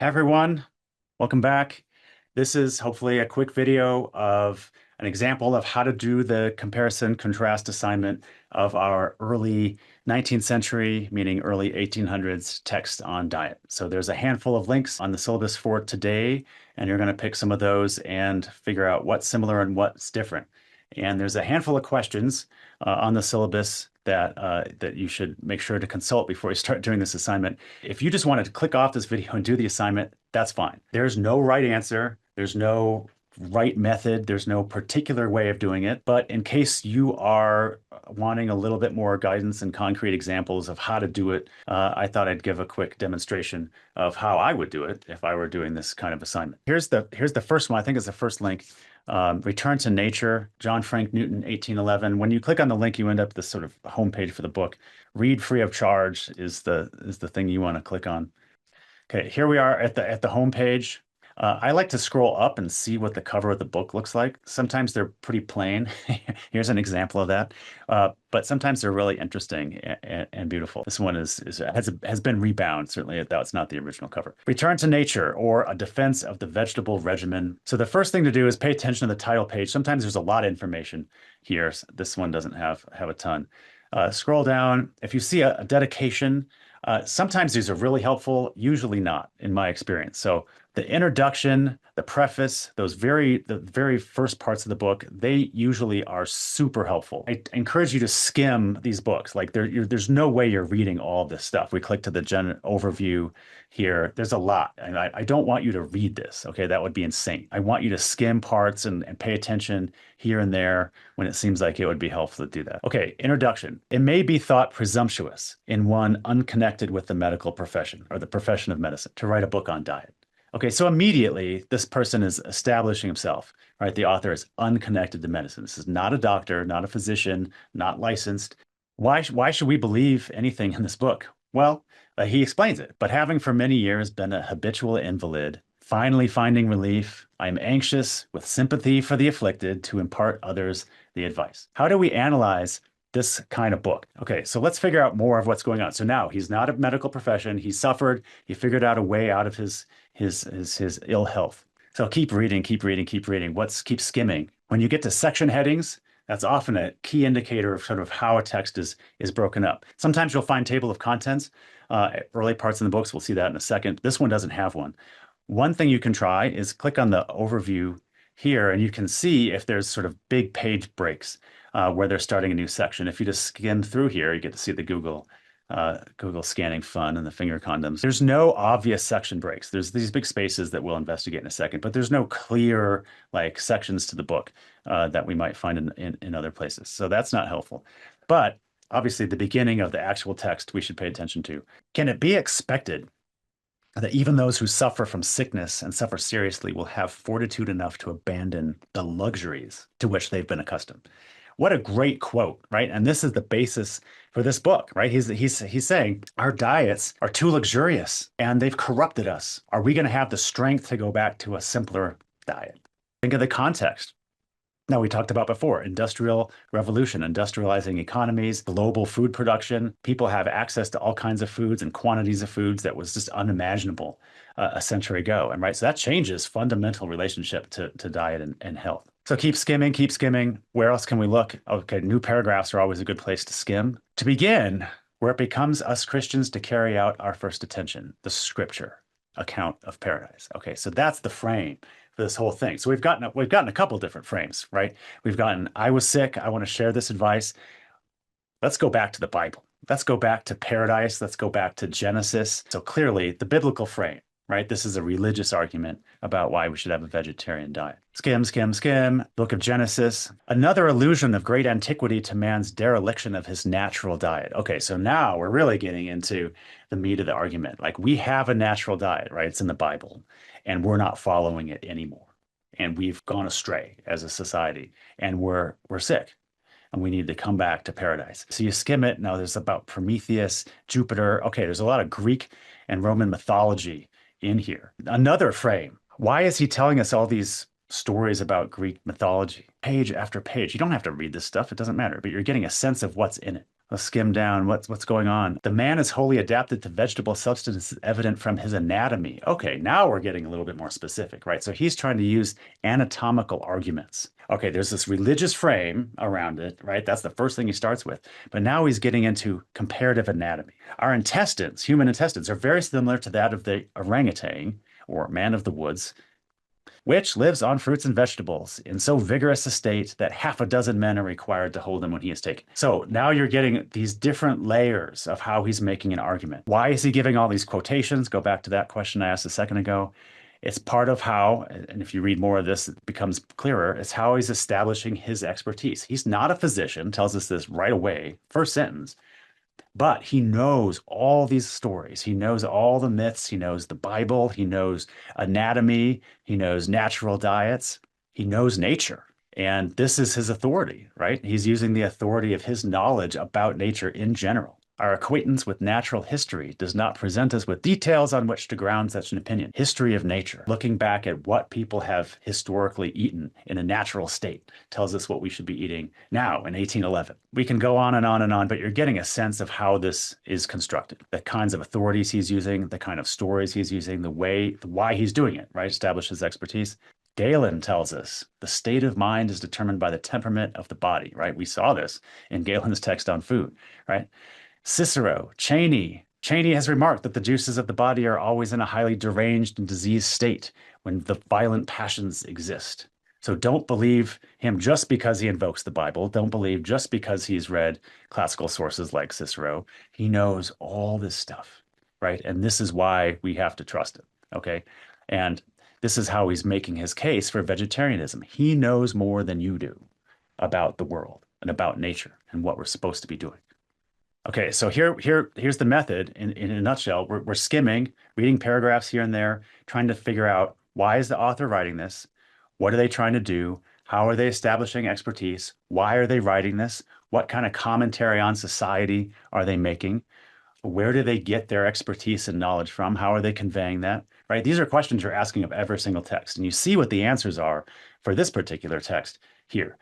Hi everyone, welcome back. This is hopefully a quick video of an example of how to do the comparison contrast assignment of our early 19th century, meaning early 1800s text on diet. So there's a handful of links on the syllabus for today, and you're going to pick some of those and figure out what's similar and what's different. And there's a handful of questions on the syllabus that you should make sure to consult before you start doing this assignment. If you just wanted to click off this video and do the assignment, that's fine. There's no right answer. There's no right method. There's no particular way of doing it. But in case you are wanting a little bit more guidance and concrete examples of how to do it, I thought I'd give a quick demonstration of how I would do it if I were doing this kind of assignment. Here's the first one. I think it's the first link. Return to Nature, John Frank Newton, 1811. When you click on the link, you end up this sort of homepage for the book. Read free of charge is the thing you want to click on. Okay, here we are at the homepage. I like to scroll up and see what the cover of the book looks like. Sometimes they're pretty plain. Here's an example of that. But sometimes they're really interesting and beautiful. This one has been rebound, certainly, though it's not the original cover. Return to Nature, or A Defense of the Vegetable Regimen. So the first thing to do is pay attention to the title page. Sometimes there's a lot of information here. This one doesn't have a ton. Scroll down. If you see a dedication, sometimes these are really helpful, usually not, in my experience. So the introduction, the preface, the very first parts of the book, they usually are super helpful. I encourage you to skim these books. Like there's no way you're reading all of this stuff. We click to the overview here. There's a lot, and I don't want you to read this. Okay, that would be insane. I want you to skim parts and pay attention here and there when it seems like it would be helpful to do that. Okay, introduction. It may be thought presumptuous in one unconnected with the medical profession or the profession of medicine to write a book on diet. Okay, so immediately this person is establishing himself, right? The author is unconnected to medicine. This is not a doctor, not a physician, not licensed. Why should we believe anything in this book? Well, he explains it. But having for many years been a habitual invalid, finally finding relief, I am anxious with sympathy for the afflicted to impart others the advice. How do we analyze this kind of book? Okay, so let's figure out more of what's going on. So now he's not a medical profession. He suffered. He figured out a way out of his ill health. So keep reading, keep reading, keep reading. Keep skimming. When you get to section headings, that's often a key indicator of sort of how a text is broken up. Sometimes you'll find table of contents. Early parts in the books, we'll see that in a second. This one doesn't have one. One thing you can try is click on the overview here, and you can see if there's sort of big page breaks where they're starting a new section. If you just skim through here, you get to see the Google scanning fun and the finger condoms. There's no obvious section breaks. There's these big spaces that we'll investigate in a second, but there's no clear like sections to the book that we might find in other places. So that's not helpful. But obviously the beginning of the actual text we should pay attention to. Can it be expected that even those who suffer from sickness and suffer seriously will have fortitude enough to abandon the luxuries to which they've been accustomed? What a great quote, right? And this is the basis for this book, right? He's saying our diets are too luxurious and they've corrupted us. Are we going to have the strength to go back to a simpler diet? Think of the context. Now, we talked about before, industrial revolution, industrializing economies, global food production. People have access to all kinds of foods and quantities of foods that was just unimaginable a century ago. And right, so that changes fundamental relationship to diet and health. So keep skimming, keep skimming. Where else can we look? Okay, new paragraphs are always a good place to skim. To begin, where it becomes us Christians to carry out our first attention, the scripture account of paradise. Okay, so that's the frame for this whole thing. So we've gotten a couple different frames, right? We've gotten, I was sick, I want to share this advice. Let's go back to the Bible. Let's go back to paradise. Let's go back to Genesis. So clearly the biblical frame, right? This is a religious argument about why we should have a vegetarian diet. Skim, skim, skim. Book of Genesis. Another allusion of great antiquity to man's dereliction of his natural diet. Okay, so now we're really getting into the meat of the argument. Like we have a natural diet, right? It's in the Bible, and we're not following it anymore. And we've gone astray as a society, and we're sick. And we need to come back to paradise. So you skim it. Now there's about Prometheus, Jupiter. Okay, there's a lot of Greek and Roman mythology in here. Another frame. Why is he telling us all these stories about Greek mythology? Page after page. You don't have to read this stuff. It doesn't matter, but you're getting a sense of what's in it. Let's skim down what's going on. The man is wholly adapted to vegetable substances evident from his anatomy. Okay, now we're getting a little bit more specific, right? So he's trying to use anatomical arguments. Okay, there's this religious frame around it, right? That's the first thing he starts with. But now he's getting into comparative anatomy. Our intestines, human intestines, are very similar to that of the orangutan or man of the woods, which lives on fruits and vegetables in so vigorous a state that half a dozen men are required to hold him when he is taken. So now you're getting these different layers of how he's making an argument. Why is he giving all these quotations? Go back to that question I asked a second ago. It's part of how, and if you read more of this, it becomes clearer, it's how he's establishing his expertise. He's not a physician, tells us this right away, first sentence. But he knows all these stories. He knows all the myths. He knows the Bible. He knows anatomy. He knows natural diets. He knows nature. And this is his authority, right? He's using the authority of his knowledge about nature in general. Our acquaintance with natural history does not present us with details on which to ground such an opinion. History of nature, looking back at what people have historically eaten in a natural state, tells us what we should be eating now in 1811. We can go on and on and on, but you're getting a sense of how this is constructed, the kinds of authorities he's using, the kind of stories he's using, why he's doing it, right? Establishes expertise. Galen tells us the state of mind is determined by the temperament of the body, right? We saw this in Galen's text on food, right? Cicero, Cheney has remarked that the juices of the body are always in a highly deranged and diseased state when the violent passions exist. So don't believe him just because he invokes the Bible. Don't believe just because he's read classical sources like Cicero. He knows all this stuff, right? And this is why we have to trust him, okay? And this is how he's making his case for vegetarianism. He knows more than you do about the world and about nature and what we're supposed to be doing. Okay, so here's the method in a nutshell. We're skimming, reading paragraphs here and there, trying to figure out why is the author writing this? What are they trying to do? How are they establishing expertise? Why are they writing this? What kind of commentary on society are they making? Where do they get their expertise and knowledge from? How are they conveying that? Right? These are questions you're asking of every single text, and you see what the answers are for this particular text here.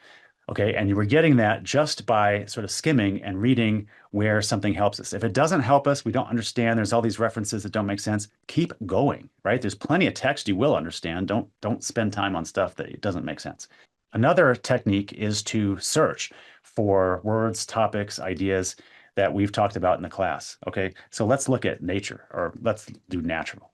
Okay, and you were getting that just by sort of skimming and reading where something helps us. If it doesn't help us, we don't understand, there's all these references that don't make sense, keep going, right? There's plenty of text you will understand. Don't spend time on stuff that it doesn't make sense. Another technique is to search for words, topics, ideas that we've talked about in the class. Okay, so let's look at nature, or let's do natural.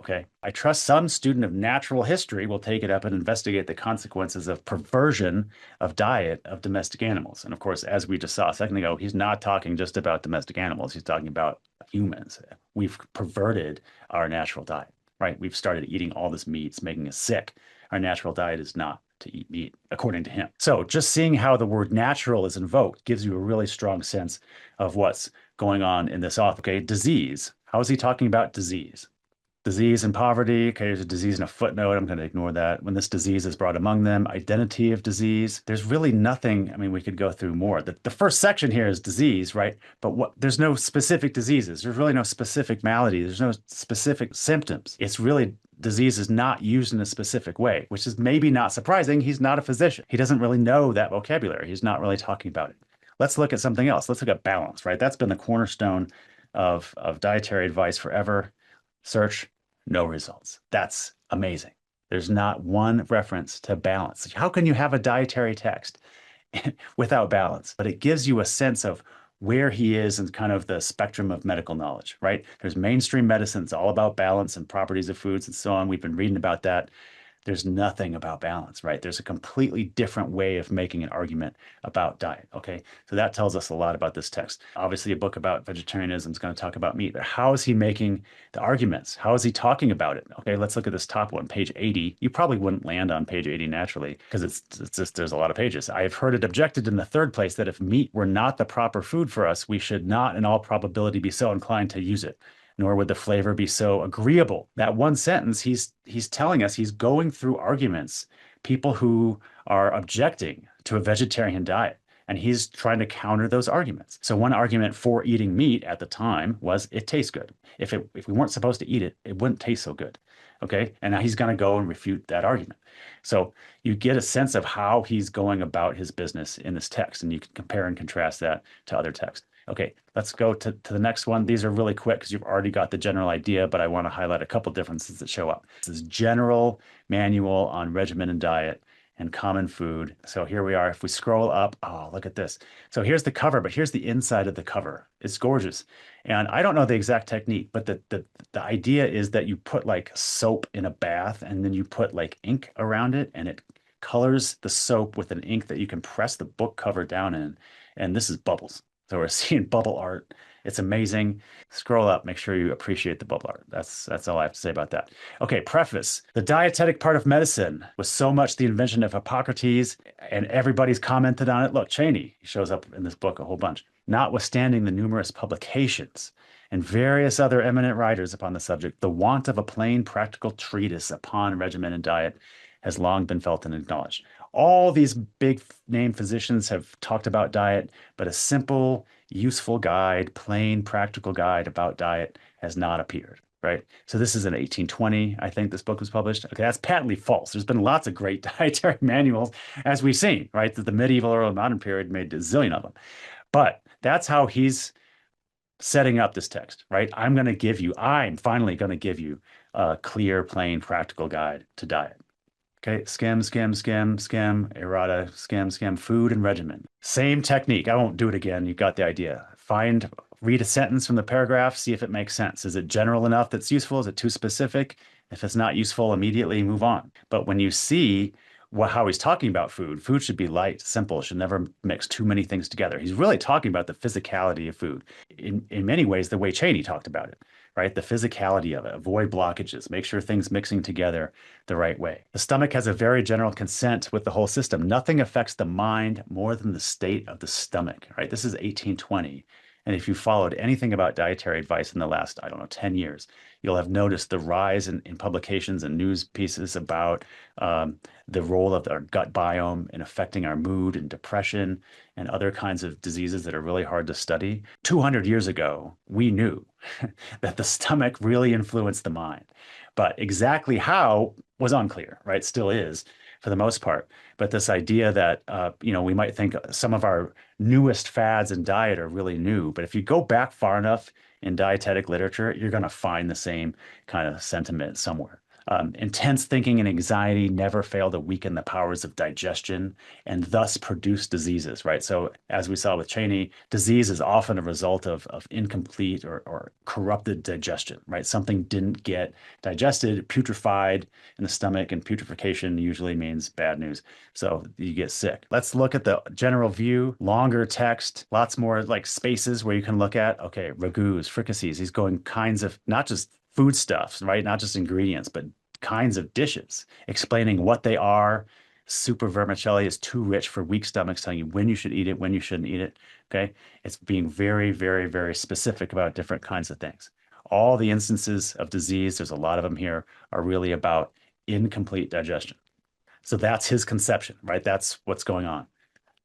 Okay, I trust some student of natural history will take it up and investigate the consequences of perversion of diet of domestic animals. And of course, as we just saw a second ago, he's not talking just about domestic animals. He's talking about humans. We've perverted our natural diet, right? We've started eating all this meat. It's making us sick. Our natural diet is not to eat meat, according to him. So just seeing how the word natural is invoked gives you a really strong sense of what's going on in this author. Okay, disease. How is he talking about disease? Disease and poverty. Okay, there's a disease in a footnote. I'm going to ignore that. When this disease is brought among them, identity of disease. There's really nothing. I mean, we could go through more. The first section here is disease, right? But there's no specific diseases. There's really no specific malady. There's no specific symptoms. It's really disease is not used in a specific way, which is maybe not surprising. He's not a physician. He doesn't really know that vocabulary. He's not really talking about it. Let's look at something else. Let's look at balance, right? That's been the cornerstone of dietary advice forever. Search. No results. That's amazing. There's not one reference to balance. How can you have a dietary text without balance? But it gives you a sense of where he is in kind of the spectrum of medical knowledge, right? There's mainstream medicine. It's all about balance and properties of foods and so on. We've been reading about that. There's nothing about balance, right? There's a completely different way of making an argument about diet, okay? So that tells us a lot about this text. Obviously, a book about vegetarianism is going to talk about meat, but how is he making the arguments? How is he talking about it? Okay, let's look at this top one, page 80. You probably wouldn't land on page 80 naturally because it's just, there's a lot of pages. I have heard it objected in the third place that if meat were not the proper food for us, we should not in all probability be so inclined to use it, nor would the flavor be so agreeable. That one sentence, he's telling us, he's going through arguments, people who are objecting to a vegetarian diet, and he's trying to counter those arguments. So one argument for eating meat at the time was it tastes good. If we weren't supposed to eat it, it wouldn't taste so good. Okay, and now he's going to go and refute that argument. So you get a sense of how he's going about his business in this text, and you can compare and contrast that to other texts. Okay, let's go to the next one. These are really quick because you've already got the general idea, but I want to highlight a couple differences that show up. This is general manual on regimen and diet and common food. So here we are. If we scroll up, oh, look at this. So here's the cover, but here's the inside of the cover. It's gorgeous. And I don't know the exact technique, but the idea is that you put like soap in a bath and then you put like ink around it and it colors the soap with an ink that you can press the book cover down in. And this is bubbles. So we're seeing bubble art. It's amazing. Scroll up, make sure you appreciate the bubble art. That's all I have to say about that. Okay, preface. The dietetic part of medicine was so much the invention of Hippocrates, and everybody's commented on it. Look, Cheney shows up in this book a whole bunch. Notwithstanding the numerous publications and various other eminent writers upon the subject, the want of a plain practical treatise upon regimen and diet has long been felt and acknowledged. All these big name physicians have talked about diet, but a simple, useful guide, plain, practical guide about diet has not appeared, right? So this is in 1820, I think this book was published. Okay, that's patently false. There's been lots of great dietary manuals, as we've seen, right? That the medieval early modern period made a zillion of them. But that's how he's setting up this text, right? I'm finally going to give you a clear, plain, practical guide to diet. Okay, skim, skim, skim, skim, errata, skim, skim, food and regimen. Same technique. I won't do it again. You got the idea. Read a sentence from the paragraph, see if it makes sense. Is it general enough that's useful? Is it too specific? If it's not useful, immediately move on. But when you see how he's talking about food should be light, simple, should never mix too many things together. He's really talking about the physicality of food. In many ways, the way Cheney talked about it, right? The physicality of it, avoid blockages, make sure things mixing together the right way. The stomach has a very general consent with the whole system. Nothing affects the mind more than the state of the stomach, right? This is 1820. And if you followed anything about dietary advice in the last, I don't know, 10 years, you'll have noticed the rise in publications and news pieces about the role of our gut biome in affecting our mood and depression and other kinds of diseases that are really hard to study. 200 years ago, we knew that the stomach really influenced the mind. But exactly how was unclear, right? Still is for the most part. But this idea that, we might think some of our newest fads in diet are really new. But if you go back far enough in dietetic literature, you're going to find the same kind of sentiment somewhere. Intense thinking and anxiety never fail to weaken the powers of digestion and thus produce diseases, right? So as we saw with Cheney, disease is often a result of incomplete or corrupted digestion, right? Something didn't get digested, putrefied in the stomach, and putrefaction usually means bad news. So you get sick. Let's look at the general view, longer text, lots more like spaces where you can look at, okay, ragouts, fricassees. He's going kinds of, not just foodstuffs, right? Not just ingredients, but kinds of dishes, explaining what they are. Super vermicelli is too rich for weak stomachs, telling you when you should eat it, when you shouldn't eat it. Okay. It's being very, very, very specific about different kinds of things. All the instances of disease, there's a lot of them here, are really about incomplete digestion. So that's his conception, right? That's what's going on.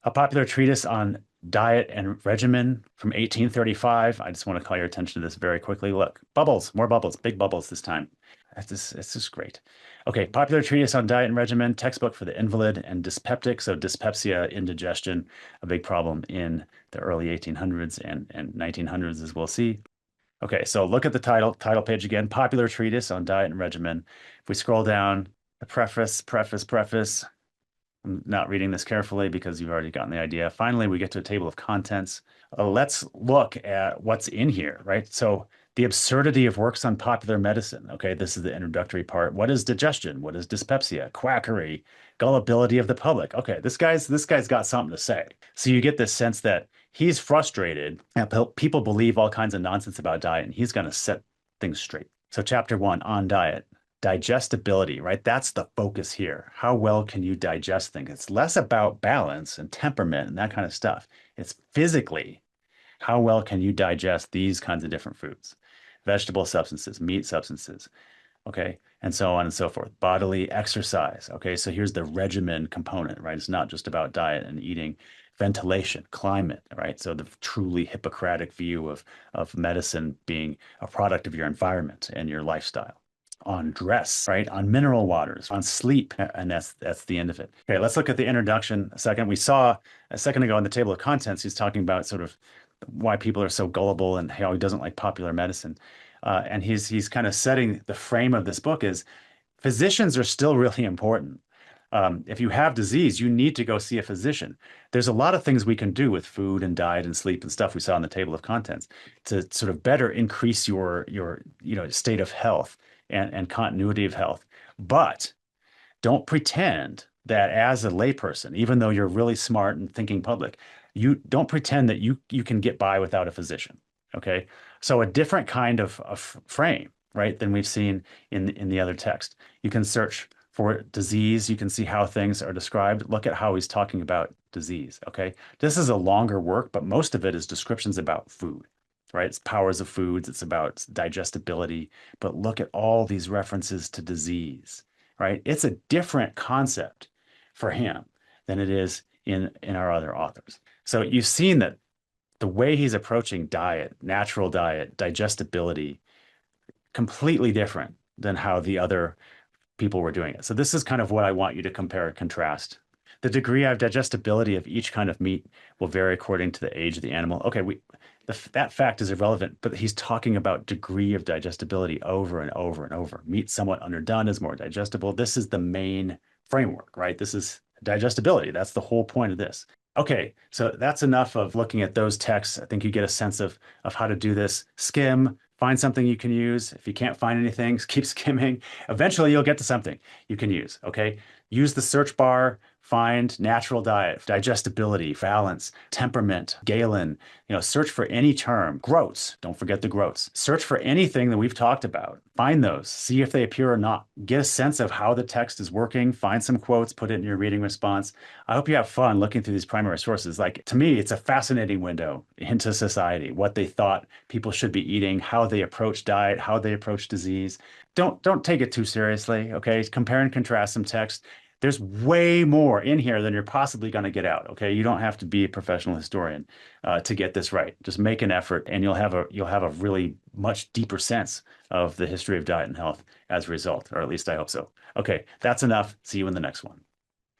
A popular treatise on diet and regimen from 1835. I just want to call your attention to this very quickly. Look, bubbles, more bubbles, big bubbles this time. It's just great. Okay, popular treatise on diet and regimen, textbook for the invalid and dyspeptic. So dyspepsia, indigestion, a big problem in the early 1800s and 1900s, as we'll see. Okay, so look at the title page again, popular treatise on diet and regimen. If we scroll down, the preface. I'm not reading this carefully because you've already gotten the idea. Finally, we get to a table of contents. Let's look at what's in here, right? So the absurdity of works on popular medicine. Okay, this is the introductory part. What is digestion? What is dyspepsia? Quackery, gullibility of the public. Okay, this guy's got something to say. So you get this sense that he's frustrated and people believe all kinds of nonsense about diet, and he's going to set things straight. So chapter 1 on diet. Digestibility, right? That's the focus here. How well can you digest things? It's less about balance and temperament and that kind of stuff. It's physically, how well can you digest these kinds of different foods, vegetable substances, meat substances, okay, and so on and so forth. Bodily exercise, okay, so here's the regimen component, right? It's not just about diet and eating. Ventilation, climate, right? So the truly Hippocratic view of medicine being a product of your environment and your lifestyle. On dress, right? On mineral waters, on sleep, and that's the end of it. Okay, let's look at the introduction a second. We saw a second ago in the table of contents, he's talking about sort of why people are so gullible and how he doesn't like popular medicine. And he's kind of setting the frame of this book is physicians are still really important. If you have disease, you need to go see a physician. There's a lot of things we can do with food and diet and sleep and stuff we saw in the table of contents to sort of better increase your state of health and continuity of health. But don't pretend that as a layperson, even though you're really smart and thinking public, you don't pretend that you can get by without a physician. Okay. So a different kind of frame, right, than we've seen in the other text. You can search for disease. You can see how things are described. Look at how he's talking about disease. Okay. This is a longer work, but most of it is descriptions about food, right? It's powers of foods. It's about digestibility. But look at all these references to disease, right? It's a different concept for him than it is in our other authors. So you've seen that the way he's approaching diet, natural diet, digestibility, completely different than how the other people were doing it. So this is kind of what I want you to compare and contrast. The degree of digestibility of each kind of meat will vary according to the age of the animal. Okay, that fact is irrelevant, but he's talking about degree of digestibility over and over and over. Meat somewhat underdone is more digestible. This is the main framework, right? This is digestibility. That's the whole point of this. Okay, so that's enough of looking at those texts. I think you get a sense of how to do this. Skim, find something you can use. If you can't find anything, keep skimming. Eventually, you'll get to something you can use, okay? Use the search bar, find natural diet, digestibility, balance, temperament, Galen, search for any term. Groats, don't forget the groats. Search for anything that we've talked about. Find those, see if they appear or not. Get a sense of how the text is working, find some quotes, put it in your reading response. I hope you have fun looking through these primary sources. Like, to me, it's a fascinating window into society, what they thought people should be eating, how they approach diet, how they approach disease. Don't take it too seriously, okay? Compare and contrast some text. There's way more in here than you're possibly going to get out. Okay, you don't have to be a professional historian to get this right. Just make an effort, and you'll have a really much deeper sense of the history of diet and health as a result, or at least I hope so. Okay, that's enough. See you in the next one.